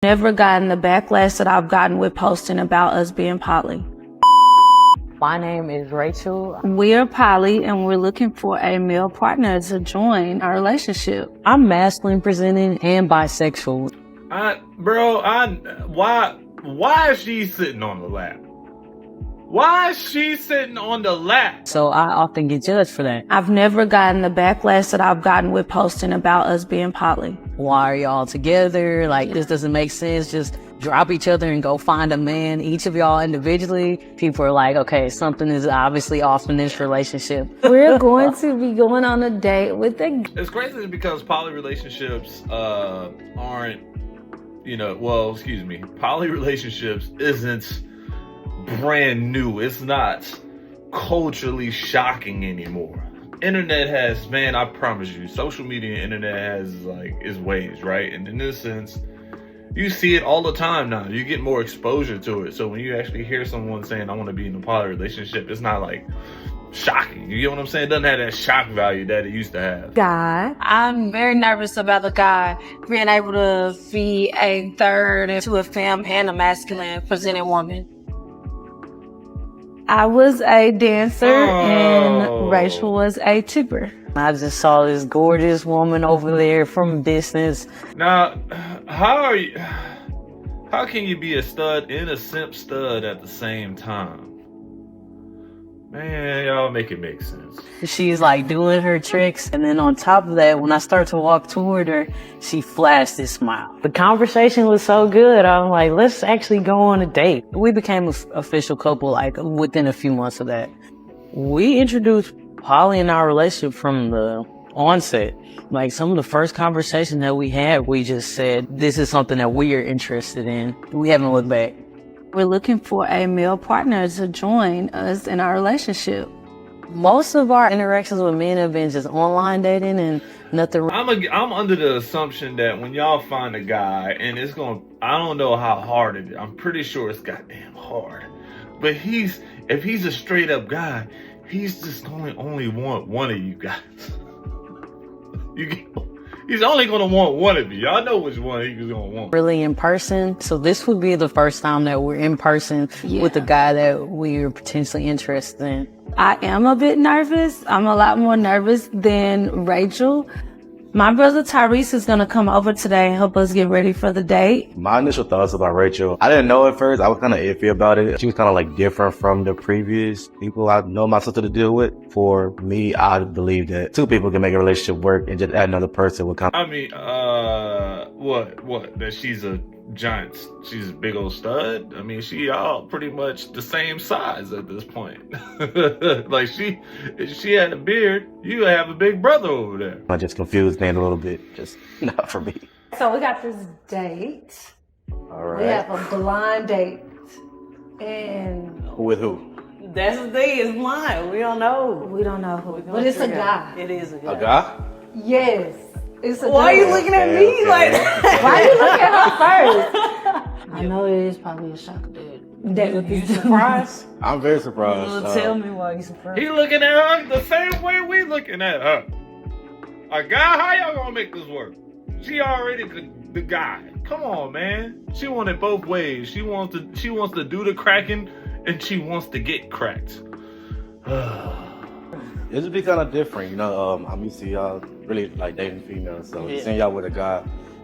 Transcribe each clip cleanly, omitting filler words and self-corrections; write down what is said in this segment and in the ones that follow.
Never gotten the backlash that I've gotten with posting about us being poly. My name is Rachel. We are poly and we're looking for a male partner to join our relationship. I'm masculine presenting and bisexual. Why is she sitting on the lap? Why is she sitting on the lap? So I often get judged for that. I've never gotten the backlash that I've gotten with posting about us being poly. Why are y'all together? Like, this doesn't make sense. Just drop each other and go find a man, each of y'all individually. People are like, okay, something is obviously off in this relationship. We're going to be going on a date with a... It's crazy because poly relationships aren't, poly relationships isn't brand new. It's not culturally shocking anymore. Internet has, man, I promise you, social media and internet has like its ways, right? And in this sense, you see it all the time now. You get more exposure to it. So when you actually hear someone saying, I want to be in a poly relationship, it's not like shocking. You get what I'm saying? It doesn't have that shock value that it used to have. Guy. I'm very nervous about the guy being able to be a third to a femme and a masculine presented woman. I was a dancer and Rachel was a tipper. I just saw this gorgeous woman over there from a distance. Now, how can you be a stud and a simp stud at the same time? Man, y'all make it make sense. She's like doing her tricks, and then on top of that, when I start to walk toward her, she flashed this smile. The conversation was so good, I'm like, let's actually go on a date. We became an official couple like within a few months of that. We introduced poly in our relationship from the onset. Like, some of the first conversations that we had, we just said, this is something that we are interested in. We haven't looked back. We're looking for a male partner to join us in our relationship. Most of our interactions with men have been just online dating and nothing. I'm under the assumption that when y'all find a guy and I don't know how hard it is. I'm pretty sure it's goddamn hard. But if he's a straight up guy, he's just only want one of you guys. He's only going to want one of you. Y'all know which one he's going to want. Really in person. So this would be the first time that we're in person with a guy that we are potentially interested in. I am a bit nervous. I'm a lot more nervous than Rachel. My brother Tyrese is going to come over today and help us get ready for the date. My initial thoughts about Rachel, I didn't know at first. I was kind of iffy about it. She was kind of like different from the previous people I know my sister to deal with. For me, I believe that two people can make a relationship work and just add another person would come. I mean, what? That she's a big old stud? I mean, she all pretty much the same size at this point. Like, if she had a beard, you would have a big brother over there. I just confused Nate a little bit, just not for me. So we got this date. All right. We have a blind date. And With who? That's the thing, it's blind. We don't know. we don't know who. But it's a guy. It is a guy. A guy? Yes. It's a Why are guy. you looking at me like that? Why you look at her first? I know it is probably a shock that You surprised? I'm very surprised. Tell me why you surprised. He looking at her the same way we looking at her. A guy, how y'all gonna make this work? She already the guy. Come on, man. She want it both ways. She wants to do the cracking and she wants to get cracked. This would be kind of different, I'm used to y'all really like dating females, so seeing y'all with a guy,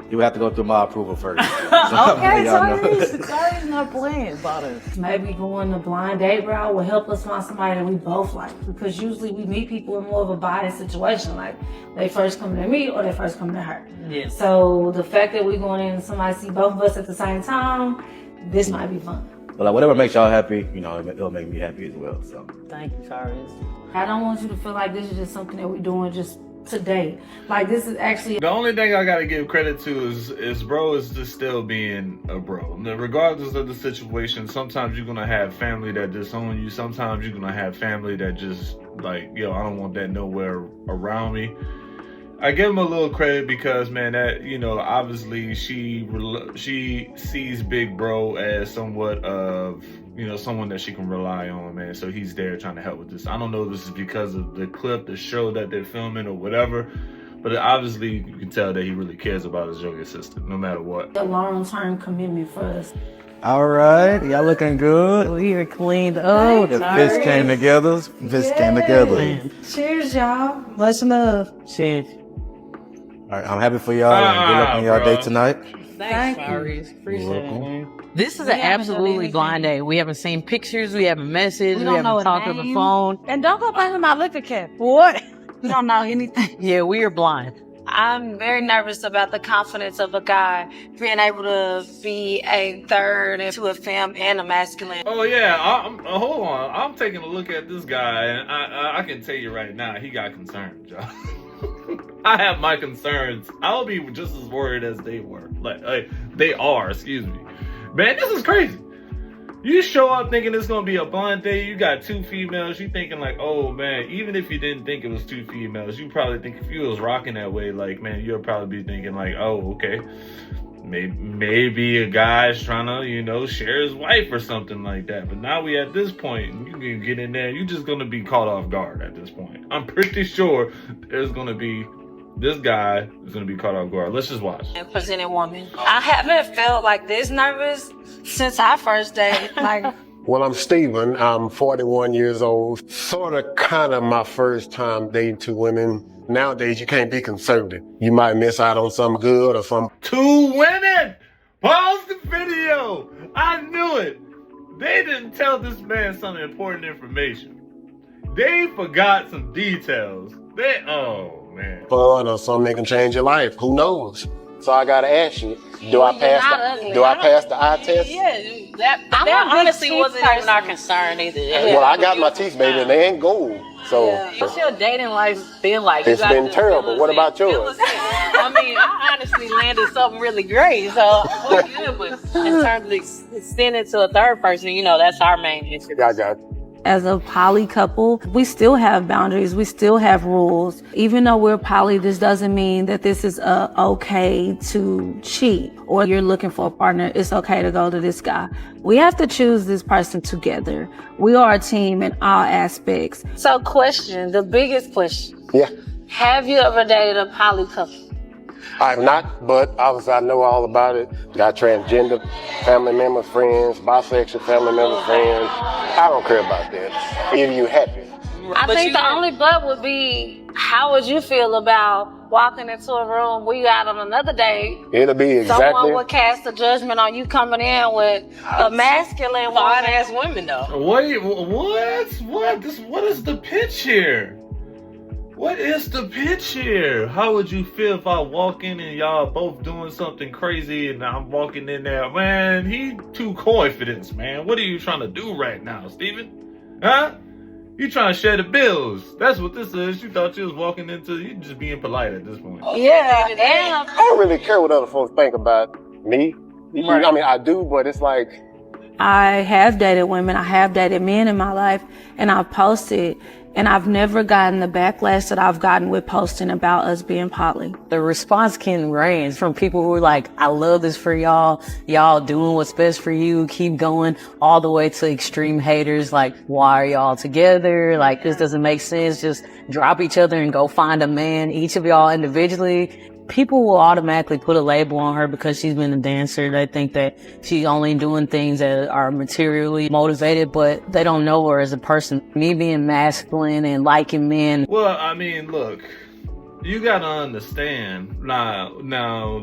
you would have to go through my approval first. Okay, Tyrese not playing about it. maybe going the blind date route will help us find somebody that we both like. Because usually we meet people in more of a biased situation. Like, they first come to me or they first come to her. Yeah. So the fact that we're going in and somebody see both of us at the same time, this might be fun. But like, whatever makes y'all happy, it'll make me happy as well. So Thank you, Tyrese. I don't want you to feel like this is just something that we're doing just today. Like, this is actually... The only thing I gotta give credit to is bro is just still being a bro. Now, regardless of the situation, sometimes you're gonna have family that disown you. Sometimes you're gonna have family that just like, I don't want that nowhere around me. I give him a little credit because, man, that, obviously she sees Big Bro as somewhat of, someone that she can rely on, man. So he's there trying to help with this. I don't know if this is because of the clip, the show that they're filming or whatever, But obviously, you can tell that he really cares about his younger sister, no matter what. A long-term commitment for us. All right, y'all looking good. We are cleaned up. The fist came together. Fist came together. Man. Cheers, y'all. Much love. Shit. All right, I'm happy for y'all. And good luck on y'all bro. date tonight. Thanks, Maurice. Appreciate it, welcome. man. This is an haven't done absolutely anything. blind date. We haven't seen pictures. We haven't messaged. We don't know haven't a talked on the name. phone. And don't go back to my liquor cap. What? We don't know anything. Yeah, we are blind. I'm very nervous about the confidence of a guy being able to be a third into a femme and a masculine. Oh yeah, hold on. I'm taking a look at this guy, and I can tell you right now, he got concerns, y'all. I have my concerns. I'll be just as worried as they were. Like they are. Excuse me, man. This is crazy. You show up thinking it's gonna be a blind date. You got 2 females. You thinking like, oh man. Even if you didn't think it was 2 females, you probably think if you was rocking that way, like man, you'll probably be thinking like, oh okay. Maybe a guy's trying to, share his wife or something like that. But now we at this point, and you can get in there, you're just gonna be caught off guard at this point. I'm pretty sure this guy is gonna be caught off guard. Let's just watch. And presenting woman. I haven't felt like this nervous since our first date. Like, Well, I'm Steven. I'm 41 years old. Sort of kind of my first time dating 2 women. Nowadays, you can't be conservative. You might miss out on something good or something. 2 women! Pause the video! I knew it! They didn't tell this man some important information. They forgot some details. Oh man. Fun or something that can change your life. Who knows? So I gotta ask you, do I Well, you're not pass ugly. the eye test? Yeah, that I'm a big honestly teeth wasn't even person. our concern either. Well, I got my teeth, baby, and they ain't gold. So What's your dating life been like? It's been terrible. What about yours? I mean, I honestly landed something really great, so we're good. But in terms of extending to a third person, that's our main issue. I got you. As a poly couple, we still have boundaries. We still have rules. Even though we're poly, this doesn't mean that this is okay to cheat or you're looking for a partner. It's okay to go to this guy. We have to choose this person together. We are a team in all aspects. so question, the biggest question. Yeah. Have you ever dated a poly couple? I've not, but obviously I know all about it. Got transgender family members, friends, bisexual family members, friends. I don't care about that. If you happy. I think the only but would be, how would you feel about walking into a room where you out on another date? It'll be exactly. Someone would cast a judgment on you coming in with a masculine Fine woman. ass women though. Wait, what? What is the pitch here? What is the pitch here? How would you feel if I walk in and y'all both doing something crazy and I'm walking in there? Man, he too confident, man. What are you trying to do right now, Steven? Huh? You trying to share the bills. That's what this is. You thought you was walking into, you just being polite at this point. Yeah, and I don't really care what other folks think about me. Right. I mean, I do, but it's like, I have dated women. I have dated men in my life, and I've posted, and I've never gotten the backlash that I've gotten with posting about us being poly. The response can range from people who are like, I love this for y'all. Y'all doing what's best for you. Keep going, all the way to extreme haters. Like, why are y'all together? Like, this doesn't make sense. Just drop each other and go find a man, each of y'all individually. People will automatically put a label on her because she's been a dancer. They think that she's only doing things that are materially motivated, but they don't know her as a person. Me being masculine and liking men. Well, I mean, look, you gotta understand now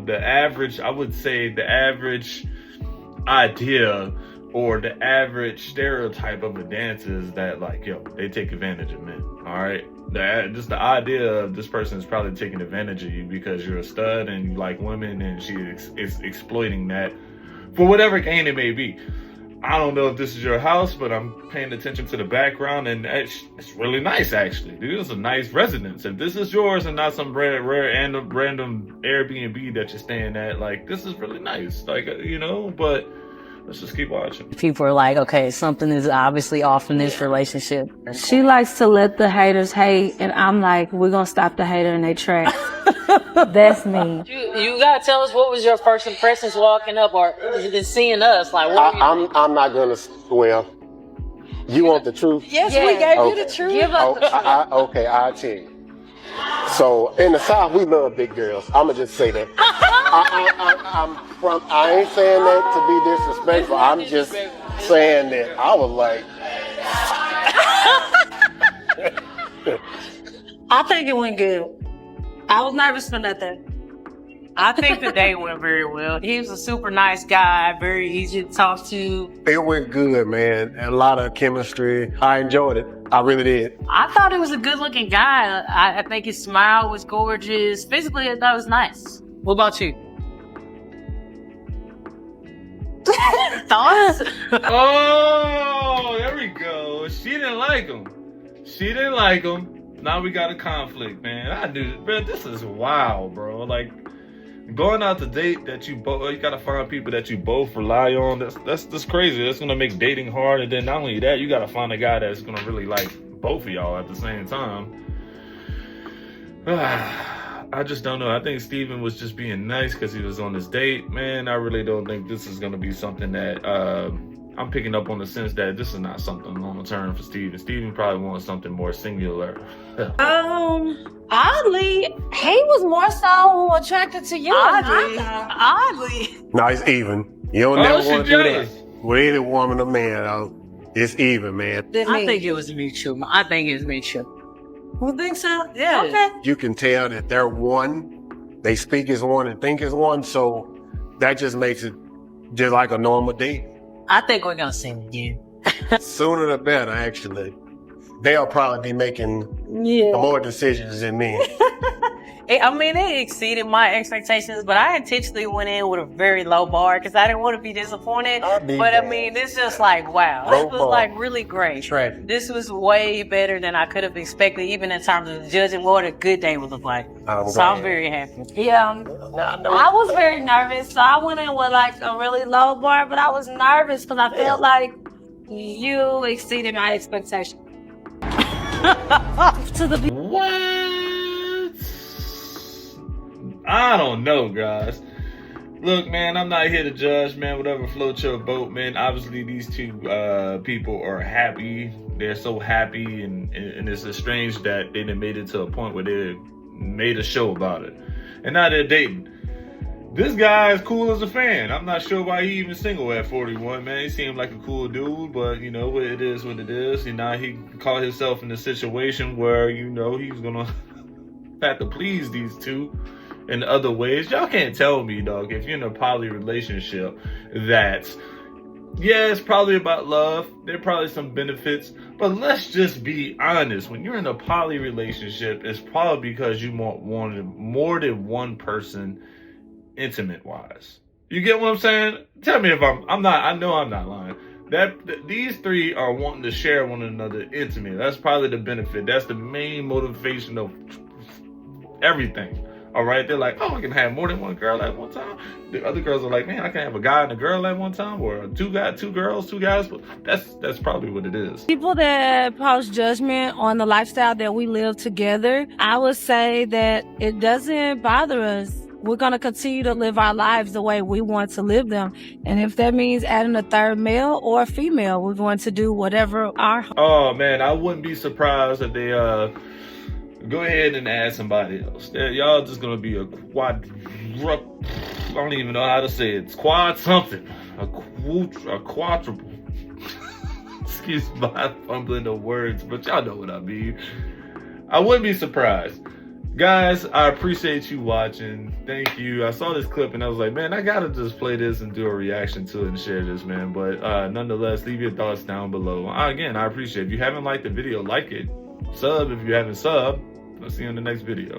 the average, I would say the average idea or the average stereotype of a dancer is that like, they take advantage of men. All right. Just the idea of this person is probably taking advantage of you because you're a stud and you like women and she is exploiting that for whatever gain it may be. I don't know if this is your house, but I'm paying attention to the background and it's really nice actually. Dude, it's a nice residence. If this is yours and not some rare and random Airbnb that you're staying at, like this is really nice. Like, but let's just keep watching. People are like, okay, something is obviously off in this relationship. She likes to let the haters hate, and I'm like, we're gonna stop the hater in their tracks. That's me. You gotta tell us, what was your first impressions walking up or even seeing us? Like, what I'm not gonna, well, you want the truth? Yes, we gave Okay. you the truth. give us the truth. Okay, I'll tell you. So in the South, we love big girls. I'ma just say that. I ain't saying that to be disrespectful. I'm just saying that I was like, I think it went good. I was nervous for nothing. I think the date went very well. He was a super nice guy, very easy to talk to. it went good, man. A lot of chemistry. I enjoyed it. I really did. I thought he was a good looking guy. I think his smile was gorgeous. Physically, I thought it was nice. What about you? Thoughts? Oh, there we go. She didn't like him. Now we got a conflict, man. I knew, bro, this is wild, bro. Like, going out to date that you gotta find people that you both rely on. That's crazy. That's gonna make dating hard. And then not only that, you gotta find a guy that's gonna really like both of y'all at the same time. I just don't know. I think Steven was just being nice because he was on this date. Man, I really don't think this is gonna be something that I'm picking up on the sense that this is not something long term for Steven. Steven probably wants something more singular. Oddly, he was more so attracted to you. Oddly. No, it's even. You don't never want to do that with any woman or man. It's even, man. I think it was mutual. You think so? Yeah. Okay. You can tell that they're one. They speak as one and think as one. So that just makes it just like a normal date. I think we're gonna sing again. Sooner the better, actually. They'll probably be making more decisions than me. I mean, it exceeded my expectations, but I intentionally went in with a very low bar because I didn't want to be disappointed. I mean, it's just like, wow, this was like really great. Tragic. This was way better than I could have expected, even in terms of judging what a good day would look like. I'm very happy. Yeah. I was very nervous, so I went in with like a really low bar, but I was nervous because I felt like you exceeded my expectations. What? I don't know, guys. Look, man, I'm not here to judge, man. Whatever floats your boat, man. Obviously, these two people are happy. They're so happy, and it's strange that they done made it to a point where they made a show about it. And now they're dating. This guy is cool as a fan. I'm not sure why he even single at 41, man. He seemed like a cool dude, but, you know, it is what it is. You know, he caught himself in a situation where, you know, he's going to have to please these two in other ways. Y'all can't tell me, dog, if you're in a poly relationship that, yeah, it's probably about love. There are probably some benefits, but let's just be honest. When you're in a poly relationship, it's probably because you want more than one person intimate wise. You get what I'm saying? Tell me if I'm not, I know I'm not lying. These three are wanting to share one another intimate. That's probably the benefit. That's the main motivation of everything. All right, they're like, oh, I can have more than one girl at one time. The other girls are like, man, I can have a guy and a girl at one time, or two girls, two guys. That's probably what it is. People that pass judgment on the lifestyle that we live together, I would say that it doesn't bother us. We're going to continue to live our lives the way we want to live them. And if that means adding a third male or a female, we're going to do whatever our... Oh, man, I wouldn't be surprised if they go ahead and add somebody else. Y'all just going to be a I don't even know how to say it. It's quad something. A quadruple. Excuse my fumbling of words, but y'all know what I mean. I wouldn't be surprised. Guys, I appreciate you watching. Thank you. I saw this clip and I was like, man, I gotta just play this and do a reaction to it and share this, man. But nonetheless, leave your thoughts down below. Again, I appreciate it. If you haven't liked the video, like it. Sub if you haven't subbed. I'll see you in the next video.